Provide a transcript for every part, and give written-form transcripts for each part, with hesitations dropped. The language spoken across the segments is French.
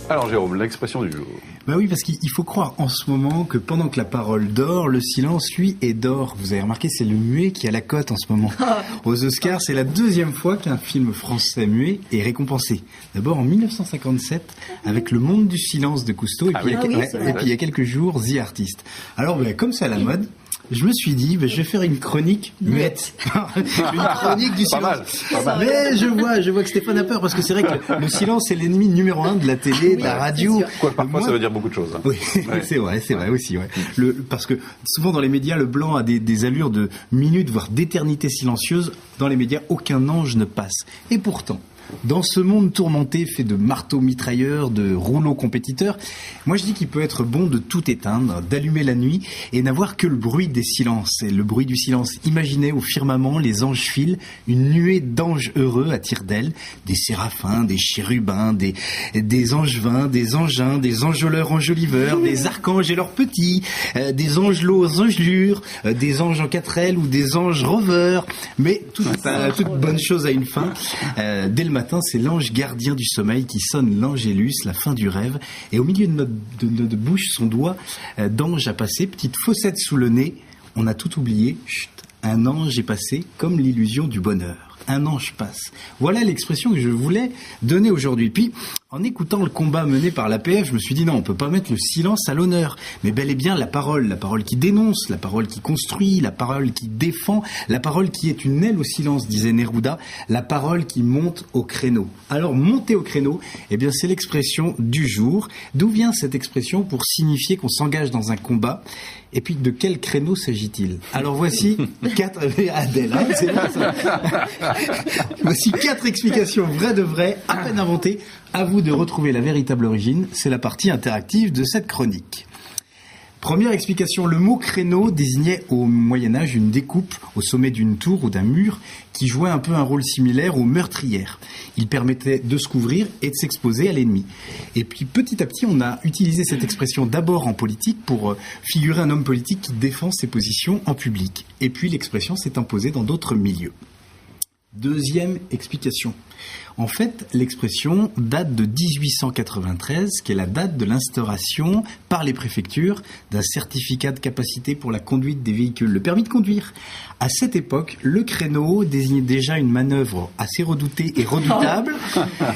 Alors Jérôme, l'expression du jour. Bah oui, parce qu'il faut croire en ce moment que pendant que la parole dort, le silence, lui, est d'or. Vous avez remarqué, c'est le muet qui a la cote en ce moment. Aux Oscars, c'est la deuxième fois qu'un film français muet est récompensé. D'abord en 1957, avec Le Monde du silence de Cousteau, et puis il y a quelques jours, The Artist. Alors, comme c'est à la mode, je me suis dit, je vais faire une chronique muette. Une chronique du silence. Pas mal. Mais je vois que Stéphane a peur, parce que c'est vrai que le silence, c'est l'ennemi numéro 1 de la télé, de la radio. Quoi, parfois, ça veut dire beaucoup de choses. Hein. Oui, ouais. c'est vrai aussi. Ouais. Parce que souvent dans les médias, le blanc a des allures de minutes, voire d'éternité silencieuse. Dans les médias, aucun ange ne passe. Et pourtant, dans ce monde tourmenté fait de marteaux mitrailleurs, de rouleaux compétiteurs, moi je dis qu'il peut être bon de tout éteindre, d'allumer la nuit et n'avoir que le bruit des silences. Et le bruit du silence. Imaginez au firmament les anges filent, une nuée d'anges heureux à tire-d'aile, des séraphins, des chérubins, des angevins, des engins, des enjôleurs enjoliveurs, des archanges et leurs petits, des angelots aux angelures, des anges en 4L ou des anges rovers. Mais toute bonne chose a une fin. Dès le matin, c'est l'ange gardien du sommeil qui sonne l'angélus, la fin du rêve. Et au milieu de notre bouche, son doigt d'ange a passé, petite fossette sous le nez. On a tout oublié. Chut, un ange est passé comme l'illusion du bonheur. Un ange passe. Voilà l'expression que je voulais donner aujourd'hui. Puis, en écoutant le combat mené par l'APF, je me suis dit non, on peut pas mettre le silence à l'honneur, mais bel et bien la parole qui dénonce, la parole qui construit, la parole qui défend, la parole qui est une aile au silence, disait Neruda, la parole qui monte au créneau. Alors, monter au créneau, c'est l'expression du jour. D'où vient cette expression pour signifier qu'on s'engage dans un combat? Et puis, de quel créneau s'agit-il? Alors, voici 4... Adèle, hein, c'est pas ça. Voici 4 explications vraies de vraies, à peine inventées. À vous de retrouver la véritable origine. C'est la partie interactive de cette chronique. Première explication, le mot créneau désignait au Moyen-Âge une découpe au sommet d'une tour ou d'un mur qui jouait un peu un rôle similaire aux meurtrières. Il permettait de se couvrir et de s'exposer à l'ennemi. Et puis petit à petit, on a utilisé cette expression d'abord en politique pour figurer un homme politique qui défend ses positions en public. Et puis l'expression s'est imposée dans d'autres milieux. Deuxième explication. En fait, l'expression date de 1893, qui est la date de l'instauration par les préfectures d'un certificat de capacité pour la conduite des véhicules, le permis de conduire. À cette époque, le créneau désignait déjà une manœuvre assez redoutée et redoutable.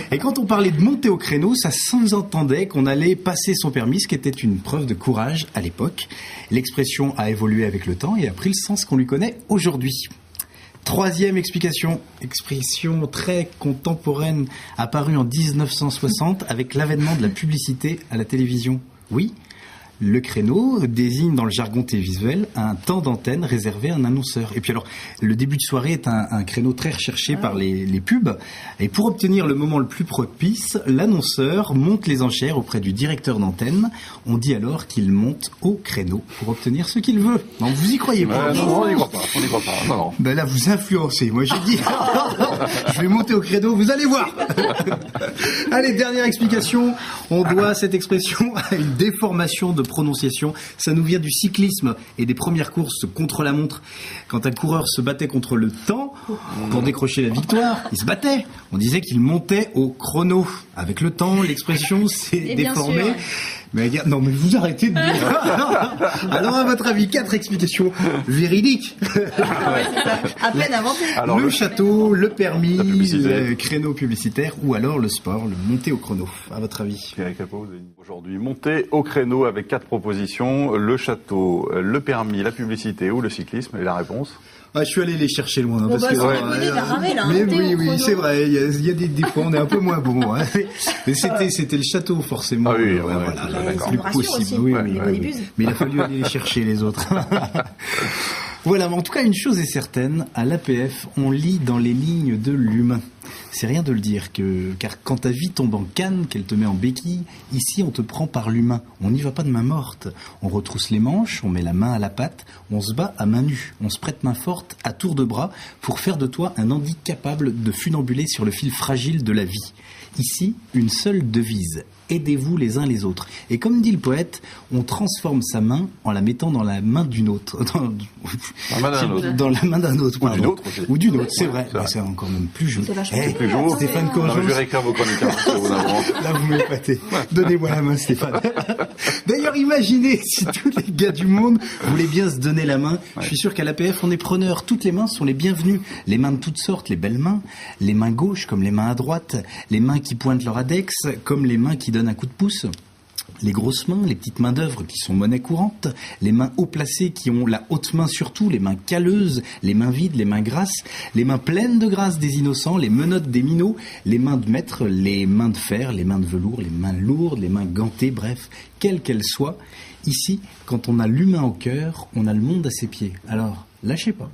Et quand on parlait de monter au créneau, ça sous-entendait qu'on allait passer son permis, ce qui était une preuve de courage à l'époque. L'expression a évolué avec le temps et a pris le sens qu'on lui connaît aujourd'hui. Troisième expression très contemporaine, apparue en 1960 avec l'avènement de la publicité à la télévision. Oui, le créneau désigne dans le jargon télévisuel un temps d'antenne réservé à un annonceur. Et puis alors, le début de soirée est un créneau très recherché par les pubs. Et pour obtenir le moment le plus propice, l'annonceur monte les enchères auprès du directeur d'antenne. On dit alors qu'il monte au créneau pour obtenir ce qu'il veut. Non, vous y croyez pas? Non, on n'y croit pas. Non. Ben là, vous influencez. Moi, j'ai dit, je vais monter au créneau, vous allez voir. Allez, dernière explication. On doit cette expression à une déformation de prononciation. Ça nous vient du cyclisme et des premières courses contre la montre. Quand un coureur se battait contre le temps pour décrocher la victoire, il se battait. On disait qu'il montait au chrono. Avec le temps, l'expression s'est déformée. Mais vous arrêtez de dire. Alors, à votre avis, 4 explications véridiques. À peine inventé. Alors, le château, le permis, le créneau publicitaire ou alors le sport, le monter au chrono. À votre avis? Eric Capot, aujourd'hui, monter au créneau avec 4 propositions, le château, le permis, la publicité ou le cyclisme. Et la réponse? Je suis allé les chercher loin. Parce que, mais oui, c'est vrai. Il y a des fois, on est un peu moins bon. Hein. Mais c'était le château, forcément. Ah oui, d'accord. Plus possible. Oui. Mais il a fallu aller les chercher, les autres. Voilà, mais en tout cas, une chose est certaine, à l'APF, on lit dans les lignes de l'humain. C'est rien de le dire, car quand ta vie tombe en canne, qu'elle te met en béquille, ici on te prend par l'humain. On n'y va pas de main morte. On retrousse les manches, on met la main à la patte, on se bat à main nue. On se prête main forte à tour de bras pour faire de toi un handi capable de funambuler sur le fil fragile de la vie. Ici, une seule devise. Aidez-vous les uns les autres. Et comme dit le poète, on transforme sa main en la mettant dans la main d'une autre. Dans la main d'un autre. Ou d'une autre aussi. Ou d'une autre, c'est vrai. C'est encore même plus joli. toujours. Stéphane Non, Courgeot. je vais réécrire vos chroniques. Hein, parce que vous n'avez Là, vous m'épatez. Donnez-moi la main, Stéphane. D'ailleurs, imaginez si tous les gars du monde voulaient bien se donner la main. Je suis sûr qu'à l'APF, on est preneurs. Toutes les mains sont les bienvenues. Les mains de toutes sortes, les belles mains. Les mains gauches comme les mains à droite. Les mains qui pointent leur index comme les mains qui donnent un coup de pouce. Les grosses mains, les petites mains d'œuvre qui sont monnaie courante, les mains haut placées qui ont la haute main surtout, les mains calleuses, les mains vides, les mains grasses, les mains pleines de grâce des innocents, les menottes des minots, les mains de maître, les mains de fer, les mains de velours, les mains lourdes, les mains gantées, bref, quelles qu'elles soient. Ici, quand on a l'humain au cœur, on a le monde à ses pieds. Alors, lâchez pas.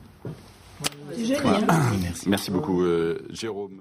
C'est génial. Merci. Merci beaucoup, Jérôme.